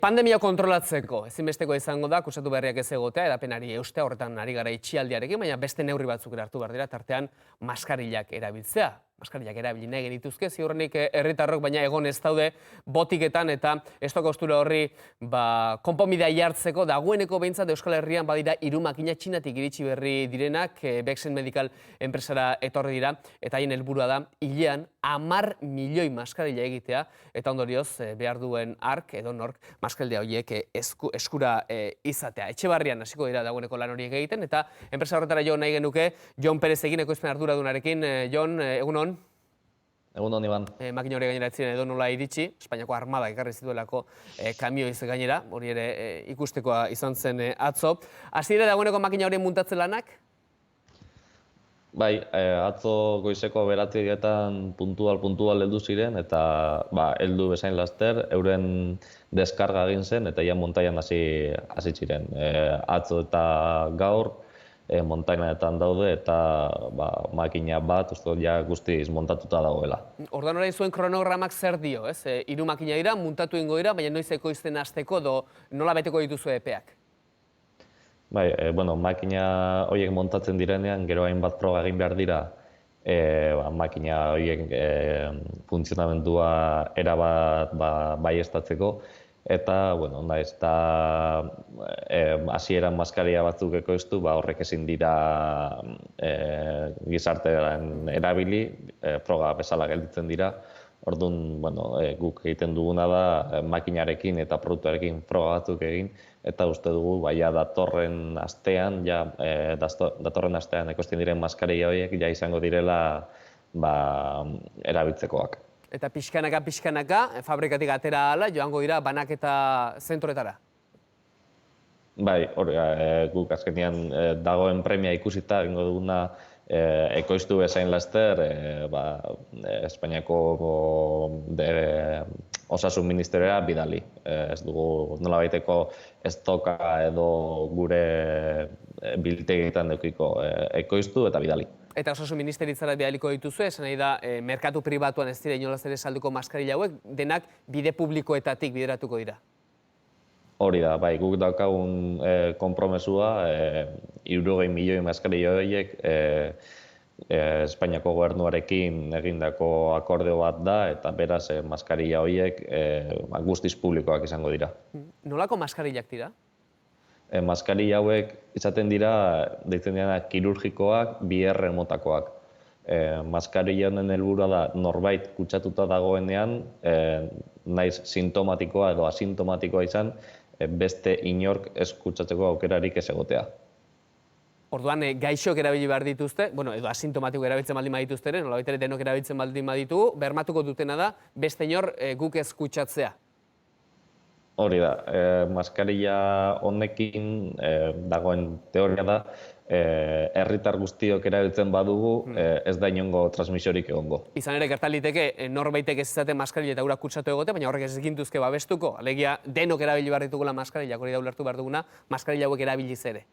Pandemia kontrolatzeko ezinbesteko izango da, kutsatu berriak ez egotea, edapenari eustea, horretan ari gara itxialdiarekin, baina beste neurri batzuk hartu behar dira, tartean maskarillak erabiltzea. Maskarillak erabili nahi genituzke, ziurrenik herritarrok, baina egon ez daude botiketan eta estoko ostura horri konponbidea jartzeko dagoeneko behintzat Euskal Herrian badira 3 makina Txinatik iritsi berri direnak, Bexen Medical enpresara etorri dira, eta haien helburua da hilean 10 milioi maskarilla egitea, eta ondorioz behar duen ark edo nork maskarilla horiek eskura izatea. Etxebarrian hasiko dira dagoeneko lan horiek egiten, eta enpresa horretara jo nahi genuke Jon Perez egin ekoizpen arduradunarekin. Jon, egunon? Egun honi ban. Makina hori gainera etziren edo nola iritsi, Espainiako armada ekarri zituelako kamioiz gainera, hori ere ikustekoa izan zen atzo. Hasi ere dagoeneko makina hori muntatzen lanak? Bai, atzo goizeko 9:00etan puntual heldu ziren, eta heldu bezain laster, euren deskarga egin zen, eta ja montaian hasi ziren. Atzo eta gaur, montainetan daude, eta makina bat, uste ja guztiz montatuta dagoela. Ordan orain zuen kronogramak zer dio, ez? 3 makina dira, muntatu ingo dira, baina noiz ekoizten hasteko edo nola beteko dituzu epeak? Bai, makina horiek montatzen direnean, gero hainbat froga egin behar dira, makina horiek funtzionamendua erabat baieztatzeko, eta, nahiz eta hasieran maskaria batzuk ekoiztu, horrek ezin dira gizartean erabili, froga bezala gelditzen dira. Orduan, guk egiten duguna da makinarekin eta produktuarekin froga batzuk egin, eta uste dugu, datorren astean ekoizten diren maskarilla horiek ja izango direla erabiltzekoak. Eta pixkanaka, fabrikatik atera ahala, joango dira banaketa zentroetara? Bai, guk azkenean dagoen premia ikusita egingo duguna ekoiztu bezain laster, Espainiako Osasun Ministerioa bidali. Ez dugu nolabaiteko estoka edo gure biltegietan edukiko, ekoiztu eta bidali. Eta Osasun Ministeritzara bidaliko dituzu, esan nahi da, merkatu pribatuan ez dira inolaz ere salduko maskarilla hauek, denak bide publikoetatik bideratuko dira? Hori da, bai, guk daukagun konpromesua, 60 milioi maskarilla horiek Espainiako gobernuarekin egindako akordeo bat da, eta beraz maskarilla horiek guztiz publikoak izango dira. Nolako maskarillak dira? Maskarilla hauek izaten dira, deitzen dira, kirurgikoak, BR motakoak. Maskarilla honen helburua da norbait kutsatuta dagoenean, naiz sintomatikoa edo asintomatikoa izan, beste inork ez kutsatzeko aukerarik ez egotea. Orduan, gaixok erabili behar dituzte, edo asintomatiko erabiltzen baldin badituzte ere, nolabait ere denok erabiltzen baldin baditugu, bermatuko dutena da, beste inor guk ez kutsatzea. Hori da, maskarilla honekin dagoen teoria da, herritar guztiok erabiltzen badugu, ez da inongo transmisiorik egongo. Izan ere, gertaliteke norbaitek ez izaten maskarilla eta urak kutsatu egote, baina horrek ez egintuzke babestuko, alegia denok erabili behar ditugula maskarilla, hori da ulertu behar duguna, maskarilla hauek erabiliz ere.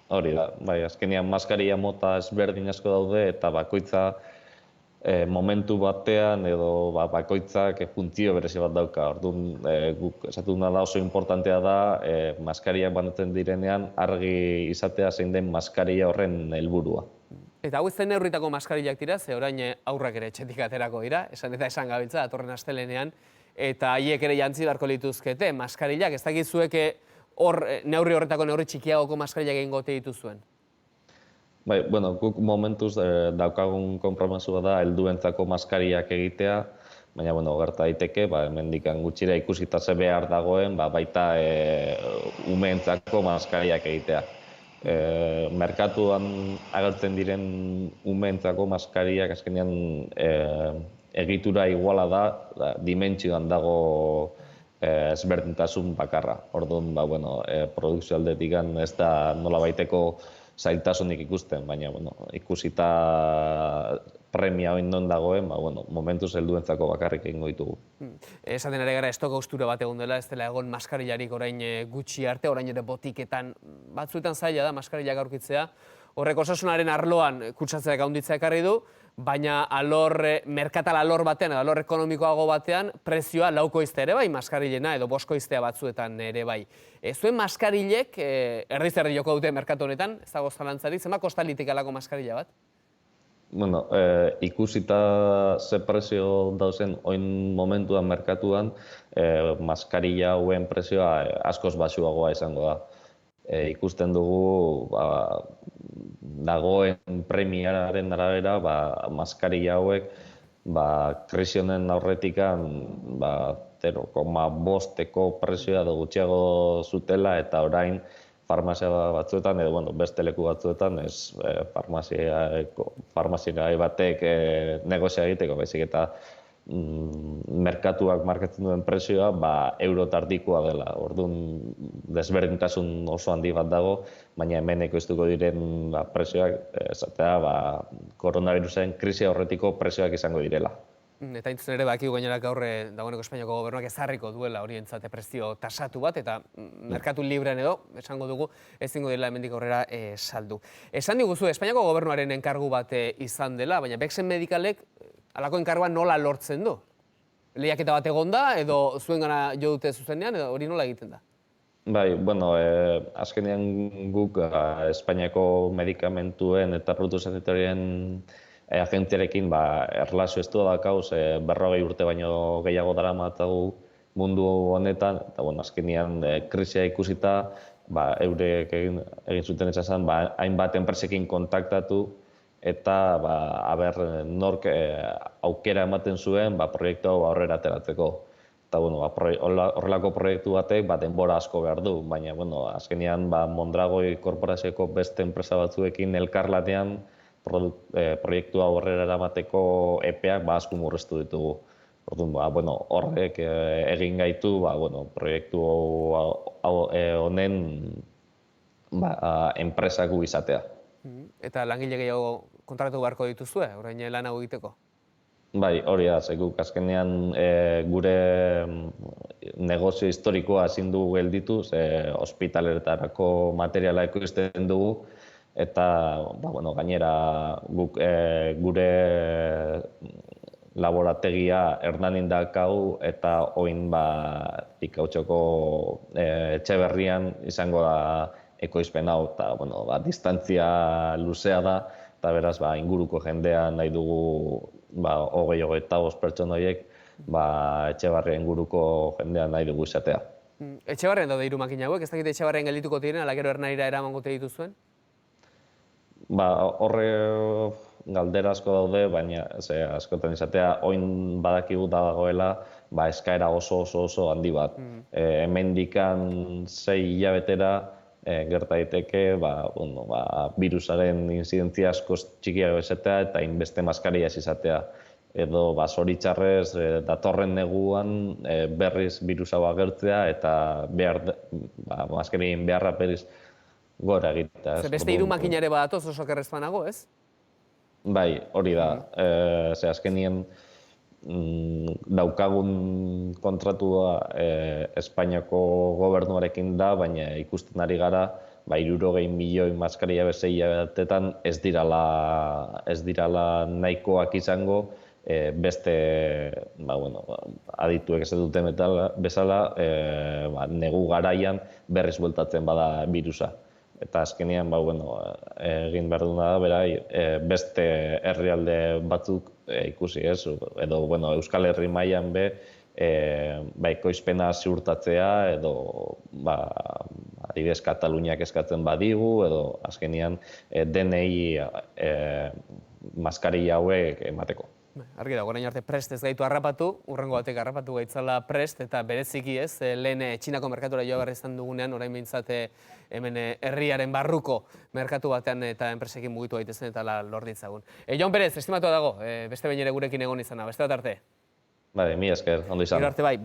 Hori da, bai, azkenean maskarilla mota ezberdin asko daude, eta bakoitza momentu batean edo bakoitzak funtzio berezi bat dauka. Orduan, guk esatuna da oso importantea da, maskarillak banatzen direnean argi izatea zein den maskarilla horren helburua. Eta hau ez den neurritako maskarillak dira, ze orain aurrak ere etxetik aterako dira, esan eta esan gabiltza, datorren astelenean, eta haiek ere jantzi beharko lituzkete, maskarillak, ez dakizuek neurri horretako neurri txikiagoko maskarillak egin gote dituzuen? Bai, guk momentuz daukagun konpromesua da helduentzako maskarillak egitea, baina gerta daiteke, hemendikan gutxira ikusita ze behar dagoen, baita umeentzako maskarillak egitea. Merkatuan agertzen diren umeentzako maskarillak azkenean egitura iguala da, dimentsioan dago ezberdintasun bakarra. Orduan, produkzio aldetik ez da nolabaiteko zailtasunik ikusten, baina ikusita premia hori non dagoen, momentuz helduentzako bakarrik egingo ditugu. Esaten ere gara estoko haustura bat egon dela, ez dela egon maskarillarik orain gutxi arte, orain ere botiketan batzuetan zaila da maskarillak aurkitzea. Horrek osasunaren arloan kutsatzeak handitzea ekarri du, baina merkatal alor batean, alor ekonomikoago batean, prezioa laukoizte ere bai, maskarilena edo boskoiztea batzuetan ere bai. Zuen maskarilek, erdiz erdi joko dute merkatu honetan, ez dago zalantzarik, zenbat kosta liteke halako maskarila bat? Bueno, ikusita ze prezio dauzen oin momentuan merkatuan, maskarilla hauen prezioa askoz baxuagoa izango da. Ikusten dugu dagoen premiaren arabera, maskarilla hauek krisi honen aurretikan 0,5eko prezioa edo gutxiago zutela eta orain farmazia batzuetan, edo beste leku batzuetan, ez farmaziai batek negozia egiteko, baizik eta merkatuak markatzen duen prezioa euro tardikoa dela. Orduan, desberdintasun oso handi bat dago, baina hemen ekoiztuko diren prezioak, esatea, koronavirusen krisi aurretiko prezioak izango direla. Eta intzun ere bakigu gainera gaur dagoeneko Espainiako gobernuak ezarriko duela horientzat prezio tasatu bat, eta merkatu librean edo, esango dugu, ezingo dela hemendik aurrera saldu. Esan diguzu, Espainiako gobernuaren enkargu bat izan dela, baina Bexen Medikalek halako enkargua nola lortzen du? Lehiaketa bat egon da, edo zuen gana jo dute zuzenean, edo hori nola egiten da? Bai, azkenean guk Espainiako medikamentuen eta produktu sanitarioen agentziarekin erlazio estua dakauz, 40 urte baino gehiago daramatagu mundu honetan, eta azkenean krisia ikusita, eurek egin zuten esan, hainbat enpresekin kontaktatu, eta nork aukera ematen zuen proiektu hau aurrera ateratzeko. Eta horrelako proiektu batek denbora asko behar du, baina azkenean Mondragoi korporazioko beste enpresa batzuekin elkarlanean proiektua aurrera eramateko epeak asko murriztu ditugu. Orduan, horrek egin gaitu proiektu honen enpresaku izatea. Eta langile gehiago kontratu beharko dituzue, orain lan hau egiteko? Bai, hori da, guk azkenean gure negozio historikoa ezin dugu gelditu, ospitaleretarako materiala ekoizten dugu, eta gainera gure laborategia Hernanin daukagu, eta oin Ikautxoko Etxeberrian izango da ekoizpen hau, eta distantzia luzea da, eta beraz inguruko jendea nahi dugu 20-25 pertsona horiek Etxebarria inguruko jendea nahi dugu izatea. Etxebarrian daude 3 makina hauek, ez dakit Etxebarrian geldituko diren, ala gero Hernanira eramango dituzuen? Horre galdera asko daude, baina askotan izatea, oin badakigu dagoela eskaera oso handi bat. Hemendikan 6 hilabetera gerta daiteke virusaren inzidentzia asko txikiago izatea eta hainbeste maskarilla ez izatea. Edo zoritxarrez datorren neguan berriz virusa agertzea eta maskarillin beharra berriz gora egitea. Beste 3 makina ere badatoz oso kerrezpanago, ez? Bai, hori da. Azkenien daukagun kontratua Espainiako gobernuarekin da, baina ikusten ari gara 60 milioi maskarilla 6 hilabetetan ez dirala nahikoak izango beste adituek ez duten bezala negu garaian berriz bueltatzen bada virusa. Eta azkenean egin behar duna da, beste herrialde batzuk ikusi ez, edo Euskal Herri mailan ekoizpena ziurtatzea, edo adibidez Kataluniak eskatzen badigu, edo azkenean denei maskarilla hauek emateko. Argi dago, orain arte prest ez gaitu harrapatu, urrengo batek harrapatu gaitzala prest, eta bereziki ez, lehen Txinako merkatura joa behar izan dugunean, orain behintzat hemen herriaren barruko merkatu batean eta enpresekin mugitu gaitezen eta lor ditzagun. Jon Perez, estimatua dago, beste behin ere gurekin egon izana, beste bat arte? Mila esker, ondo izan. Gero arte bai,